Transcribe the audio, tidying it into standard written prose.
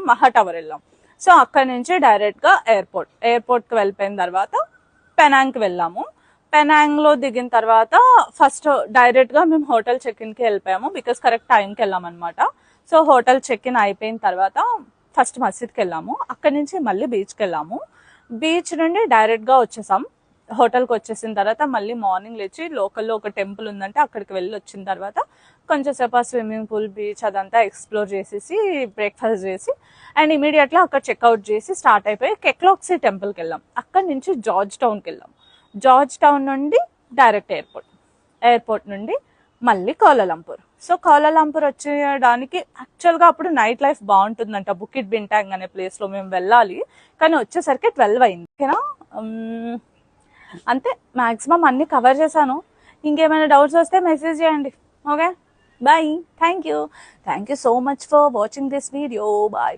మహా టవర్ వెళ్ళాం. సో అక్కడ నుంచి డైరెక్ట్గా ఎయిర్పోర్ట్కి వెళ్ళిపోయిన తర్వాత పెనాంగ్కి వెళ్ళాము. పెనాంగ్లో దిగిన తర్వాత ఫస్ట్ డైరెక్ట్గా మేము హోటల్ చెక్ఇన్కి వెళ్ళిపోయాము, బికాస్ కరెక్ట్ టైంకి వెళ్ళామన్నమాట. సో హోటల్ చెక్ఇన్ అయిపోయిన తర్వాత ఫస్ట్ మసీద్కి వెళ్ళాము, అక్కడి నుంచి మళ్ళీ బీచ్కి వెళ్ళాము. బీచ్ నుండి డైరెక్ట్గా వచ్చేసాం. హోటల్కి వచ్చేసిన తర్వాత మళ్ళీ మార్నింగ్ లేచి లోకల్లో ఒక టెంపుల్ ఉందంటే అక్కడికి వెళ్ళి వచ్చిన తర్వాత కొంచెం సేపు స్విమ్మింగ్ పూల్, బీచ్ అదంతా ఎక్స్ప్లోర్ చేసేసి బ్రేక్ఫాస్ట్ చేసి అండ్ ఇమీడియట్గా అక్కడ చెక్అవుట్ చేసి స్టార్ట్ అయిపోయి కెక్లాక్సీ టెంపుల్కి వెళ్ళాం. అక్కడి నుంచి జార్జ్ టౌన్కి వెళ్ళాం. జార్జ్ టౌన్ నుండి డైరెక్ట్ ఎయిర్పోర్ట్ నుండి మళ్ళీ కౌలాలంపూర్. సో కౌలాలంపూర్ వచ్చేయడానికి యాక్చువల్గా అప్పుడు నైట్ లైఫ్ బాగుంటుందంట. బుకిట్ బింటాంగ్ అనే ప్లేస్లో మేము వెళ్ళాలి, కానీ వచ్చేసరికి 12 అయింది. ఓకేనా, అంతే. మ్యాక్సిమం అన్ని కవర్ చేశాను. ఇంకేమైనా డౌట్స్ వస్తే మెసేజ్ చేయండి. Okay, bye. Thank you so much for watching this video. Bye.